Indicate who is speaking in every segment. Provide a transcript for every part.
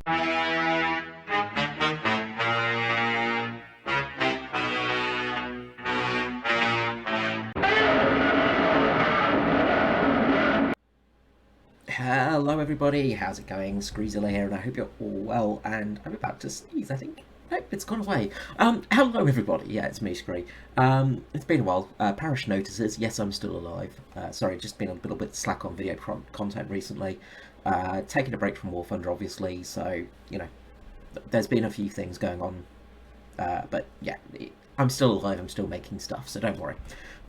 Speaker 1: Hello everybody, how's it going? Screezilla here, and I hope you're all well, and I'm about to sneeze, I think. Nope, it's gone away. Hello everybody, yeah, it's me, Scree. It's been a while. Parish notices, yes, I'm still alive. Sorry, just been a little bit slack on video content recently. Taking a break from War Thunder, obviously, so, you know, there's been a few things going on. But yeah, I'm still alive, I'm still making stuff, so don't worry.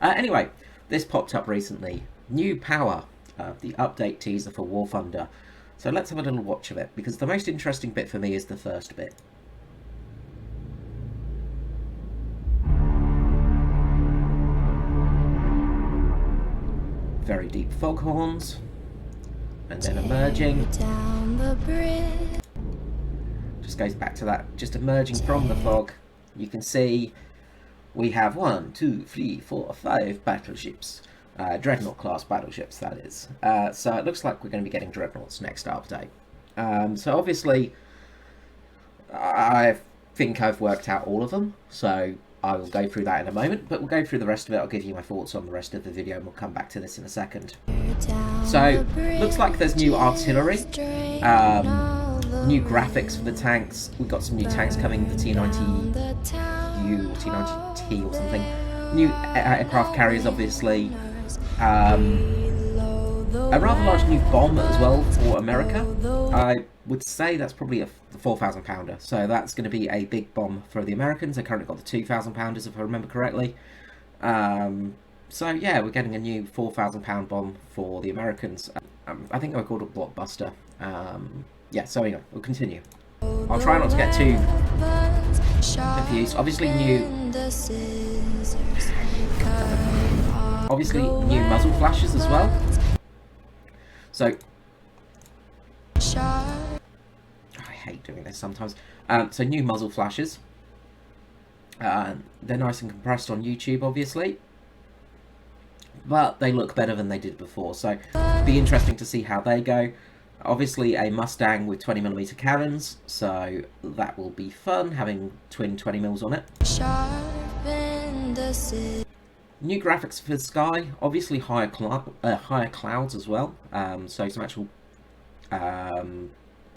Speaker 1: Anyway, this popped up recently. New power. The update teaser for War Thunder. So let's have a little watch of it, because the most interesting bit for me is the first bit. Very deep foghorns, and then emerging. Just goes back to that, just emerging from the fog. You can see we have 1, 2, 3, 4, 5 battleships. Dreadnought class battleships, that is. So it looks like we're going to be getting Dreadnoughts next update. So obviously, I think I've worked out all of them, so I will go through that in a moment, but we'll go through the rest of it. I'll give you my thoughts on the rest of the video, and we'll come back to this in a second. So, looks like there's new artillery, new graphics for the tanks. We've got some new tanks coming, the T90U or T90T or something. New aircraft carriers, obviously. A rather large new bomb as well for America. I would say that's probably a 4,000 pounder, so that's going to be a big bomb for the Americans. They currently got the 2,000 pounders, if I remember correctly. So yeah, we're getting a new 4,000 pound bomb for the Americans. I think they were called a blockbuster. Yeah, so anyway, we'll continue. I'll try not to get too confused. Obviously new muzzle flashes as well. So I hate doing this sometimes. So new muzzle flashes. They're nice and compressed on YouTube, obviously, but they look better than they did before. So it'll be interesting to see how they go. Obviously a Mustang with 20mm cannons, so that will be fun, having twin 20mm on it. New graphics for the sky, obviously higher clouds as well, so some actual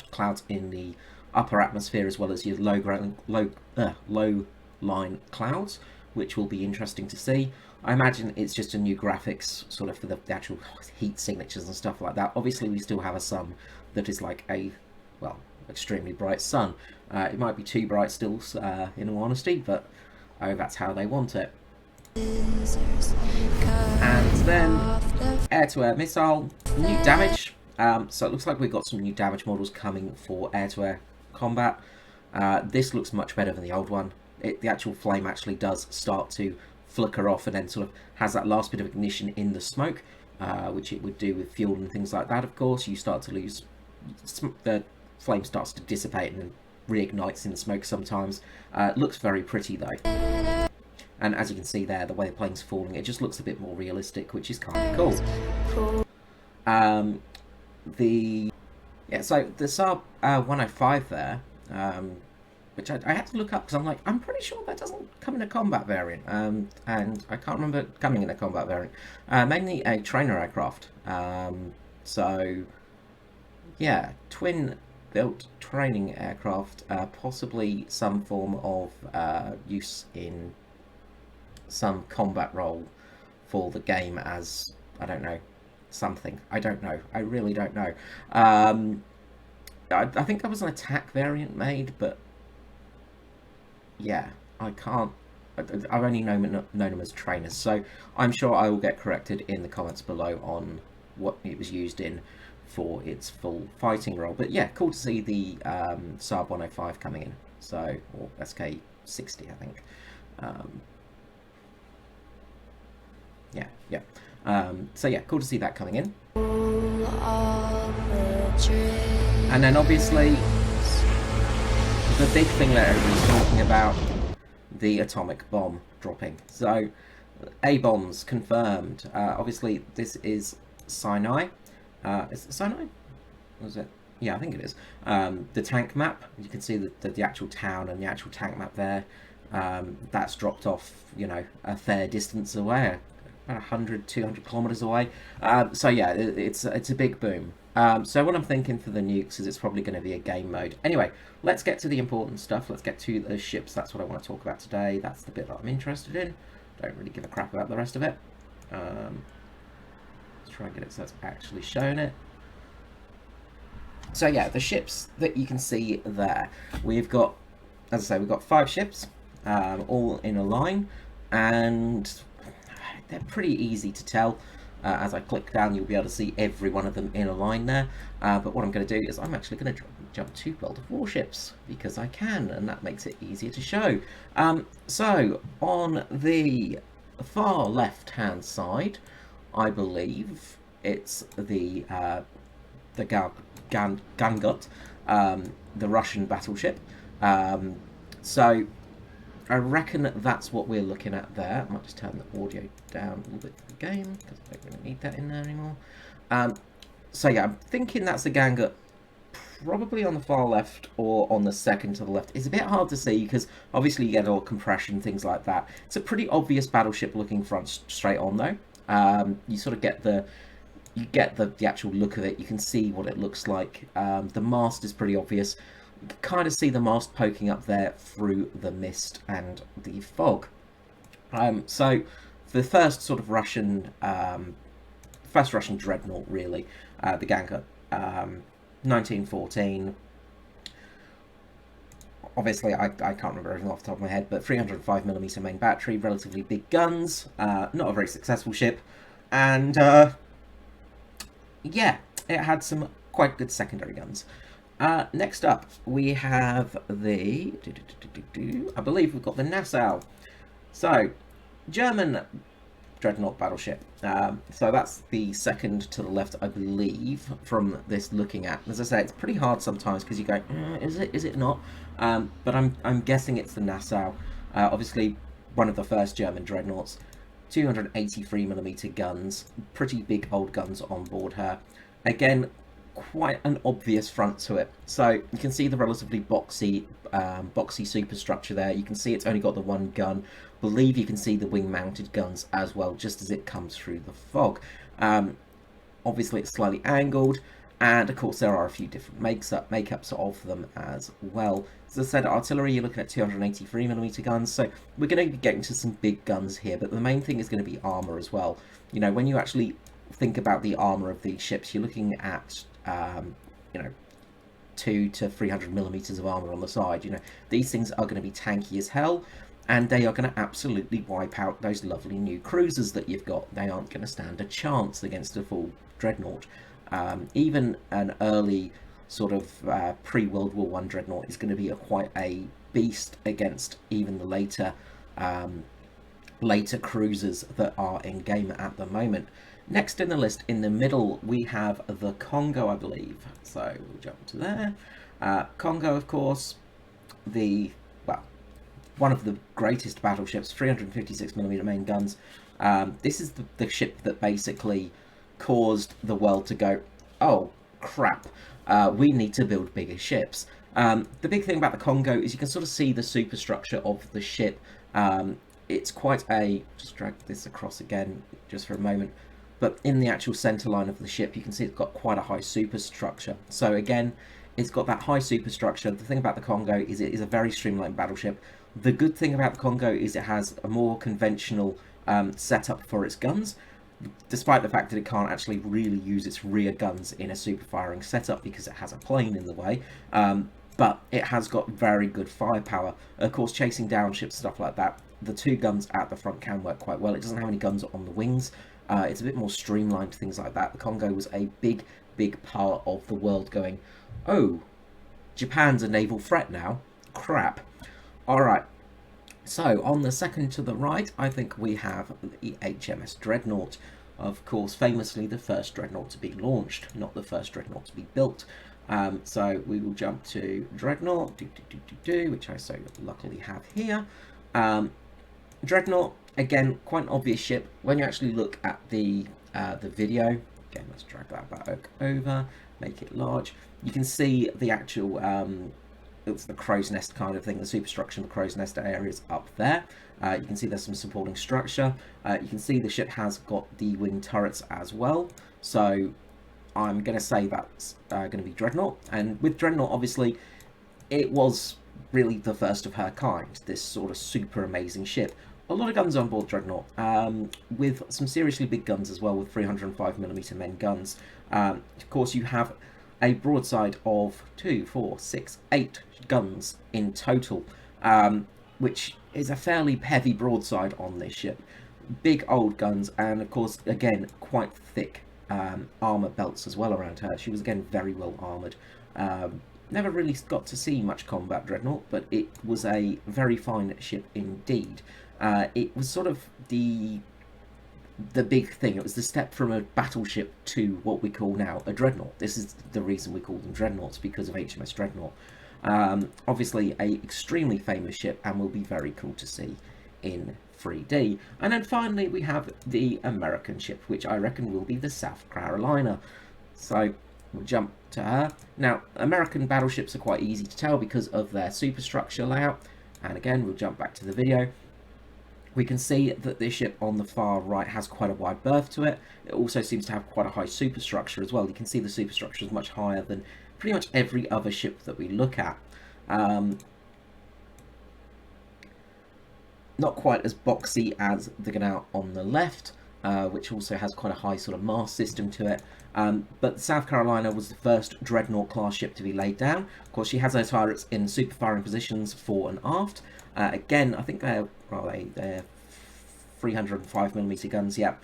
Speaker 1: clouds in the upper atmosphere, as well as your low line clouds, which will be interesting to see. I imagine it's just a new graphics sort of for the actual heat signatures and stuff like that. Obviously we still have a sun that is like a, well, extremely bright sun. It might be too bright still, in all honesty, but that's how they want it. And then air-to-air missile, new damage. So it looks like we've got some new damage models coming for air-to-air combat. This looks much better than the old one. The actual flame actually does start to flicker off and then sort of has that last bit of ignition in the smoke, which it would do with fuel and things like that. Of course, you start to lose, the flame starts to dissipate and reignites in the smoke sometimes. Looks very pretty though. And as you can see there, the way the plane's falling, it just looks a bit more realistic, which is kind of cool. So the Saab 105 there, which I had to look up because I'm like, I'm pretty sure that doesn't come in a combat variant, and I can't remember it coming in a combat variant. Mainly a trainer aircraft. So yeah, twin built training aircraft, possibly some form of use in some combat role for the game as, I don't know, something. I don't know. I really don't know. I think there was an attack variant made, but yeah, I can't. I've only known them as trainers, so I'm sure I will get corrected in the comments below on what it was used in for its full fighting role. But yeah, cool to see the Saab 105 coming in. So, or SK60, I think. Yeah. So yeah, cool to see that coming in. And then obviously the big thing that everybody's talking about, the atomic bomb dropping. So A-bombs confirmed. Obviously this is Sinai. Is it Sinai? What is it? Yeah, I think it is. The tank map, you can see the actual town and the actual tank map there. That's dropped off, you know, a fair distance away, about 100, 200 kilometers away. So yeah, it's a big boom. So what I'm thinking for the nukes is it's probably going to be a game mode. Anyway, let's get to the important stuff. Let's get to the ships. That's what I want to talk about today. That's the bit that I'm interested in. Don't really give a crap about the rest of it. Let's try and get it so it's actually showing it. So yeah, the ships that you can see there, we've got, as I say, we've got 5 ships, all in a line, and they're pretty easy to tell. As I click down, you'll be able to see every one of them in a line there. But what I'm going to do is I'm actually going to jump to World of Warships, because I can, and that makes it easier to show. So on the far left-hand side, I believe it's the Gangut, the Russian battleship. So I reckon that's what we're looking at there. I might just turn the audio down a little bit for the game, because I don't really need that in there anymore. So yeah, I'm thinking that's the Gangut, probably on the far left or on the second to the left. It's a bit hard to see because obviously you get all compression, things like that. It's a pretty obvious battleship looking front straight on though. You sort of get the actual look of it. You can see what it looks like. The mast is pretty obvious. You can kind of see the mast poking up there through the mist and the fog. So the first sort of first Russian dreadnought, really, the Gangut, 1914. Obviously, I can't remember everything off the top of my head, but 305mm main battery, relatively big guns, not a very successful ship, and yeah, it had some quite good secondary guns. Next up, we have the... I believe we've got the Nassau. So, German dreadnought battleship. So that's the second to the left, I believe, from this looking at. As I say, it's pretty hard sometimes because you go, is it not? But I'm guessing it's the Nassau. Obviously, one of the first German dreadnoughts. 283mm guns, pretty big old guns on board her. Again, quite an obvious front to it. So you can see the relatively boxy superstructure there. You can see it's only got the one gun. Believe you can see the wing-mounted guns as well, just as it comes through the fog. Obviously, it's slightly angled, and of course there are a few different makeups of them as well. As I said, artillery, you're looking at 283mm guns, so we're going to be getting to some big guns here, but the main thing is going to be armour as well. You know, when you actually think about the armour of these ships, you're looking at, you know, 200 to 300mm of armour on the side. You know, these things are going to be tanky as hell, and they are going to absolutely wipe out those lovely new cruisers that you've got. They aren't going to stand a chance against a full dreadnought. Even an early sort of pre-World War I dreadnought is going to be quite a beast against even the later cruisers that are in game at the moment. Next in the list, in the middle, we have the Congo, I believe. So we'll jump to there. Congo, of course, one of the greatest battleships, 356mm main guns. This is the ship that basically caused the world to go, oh crap, we need to build bigger ships. The big thing about the Congo is you can sort of see the superstructure of the ship. It's quite just drag this across again just for a moment, but in the actual center line of the ship you can see it's got quite a high superstructure. So again, it's got that high superstructure. The thing about the Congo is it is a very streamlined battleship. The good thing about the Congo is it has a more conventional setup for its guns, despite the fact that it can't actually really use its rear guns in a super firing setup because it has a plane in the way. But it has got very good firepower. Of course, chasing down ships, stuff like that, the two guns at the front can work quite well. It doesn't have any guns on the wings. It's a bit more streamlined, things like that. The Congo was a big part of the world going, oh, Japan's a naval threat now. Crap. Alright. So, on the second to the right, I think we have the HMS Dreadnought. Of course, famously the first Dreadnought to be launched, not the first Dreadnought to be built. So we will jump to Dreadnought, which I so luckily have here. Dreadnought, again, quite an obvious ship. When you actually look at the video, again, let's drag that back over. make it large. You can see the actual it's the crow's nest kind of thing, the superstructure of the crow's nest areas up there. You can see there's some supporting structure. You can see the ship has got the wing turrets as well. So I'm going to say that's going to be Dreadnought. And with Dreadnought, obviously, it was really the first of her kind, this sort of super amazing ship. A lot of guns on board Dreadnought, with some seriously big guns as well, with 305mm men guns. Of course, you have a broadside of 2, 4, 6, 8 guns in total, which is a fairly heavy broadside on this ship. Big old guns, and of course, again, quite thick armour belts as well around her. She was, again, very well armoured. Never really got to see much combat Dreadnought, but it was a very fine ship indeed. It was sort of the big thing. It was the step from a battleship to what we call now a Dreadnought. This is the reason we call them Dreadnoughts, because of HMS Dreadnought. Obviously a extremely famous ship, and will be very cool to see in 3D. And then finally we have the American ship, which I reckon will be the South Carolina. So we'll jump to her. Now, American battleships are quite easy to tell because of their superstructure layout. And again, we'll jump back to the video. We can see that this ship on the far right has quite a wide berth to it. It also seems to have quite a high superstructure as well. You can see the superstructure is much higher than pretty much every other ship that we look at. Not quite as boxy as the Gunnout on the left, which also has quite a high sort of mast system to it. But the South Carolina was the first Dreadnought class ship to be laid down. Of course, she has her turrets in super firing positions fore and aft. Again, I think they're 305mm guns. Yeah.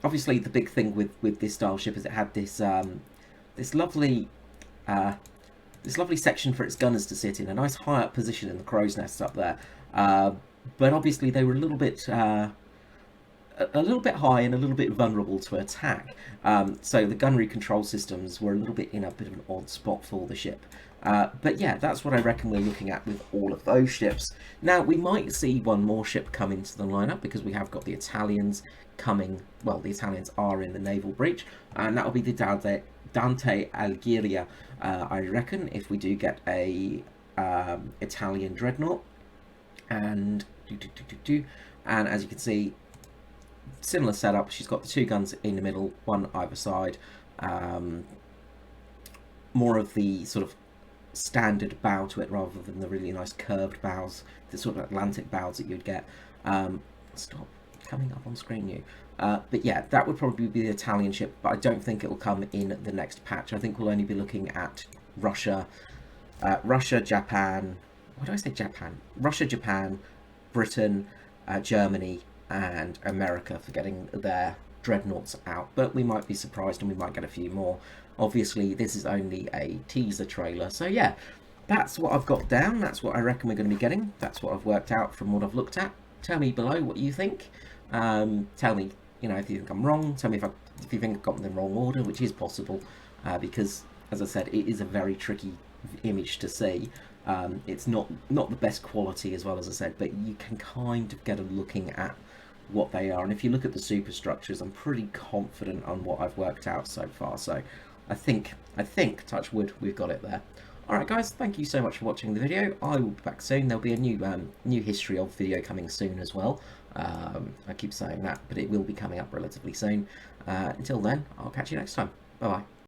Speaker 1: Obviously, the big thing with this style ship is it had this this lovely section for its gunners to sit in, a nice high up position in the crow's nest up there. But obviously, they were a little bit high and a little bit vulnerable to attack. So the gunnery control systems were a little bit in a bit of an odd spot for the ship. But yeah, that's what I reckon we're looking at with all of those ships. Now, we might see one more ship come into the lineup, because we have got the Italians coming. Well, the Italians are in the naval breach, and that will be the Dante Alighieri, I reckon, if we do get a Italian Dreadnought. And as you can see, similar setup. She's got the 2 guns in the middle, one either side. More of the sort of standard bow to it rather than the really nice curved bows, the sort of Atlantic bows that you'd get. Stop coming up on screen, you. But yeah, that would probably be the Italian ship, but I don't think it will come in the next patch. I think we'll only be looking at Russia, Japan. Why do I say Japan? Russia, Japan, Britain, Germany, and America for getting their Dreadnoughts out. But we might be surprised and we might get a few more. Obviously, this is only a teaser trailer. So yeah, that's what I've got down. That's what I reckon we're going to be getting. That's what I've worked out from what I've looked at. Tell me below what you think. Tell me, if you think I'm wrong. Tell me if you think I've gotten the wrong order, which is possible. Because, as I said, it is a very tricky image to see. It's not the best quality, as well, as I said, but you can kind of get a looking at what they are. And if you look at the superstructures, I'm pretty confident on what I've worked out so far. So I think, touch wood, we've got it there. Alright guys, thank you so much for watching the video. I will be back soon. There'll be a new history of video coming soon as well. I keep saying that, but it will be coming up relatively soon. Until then, I'll catch you next time. Bye bye.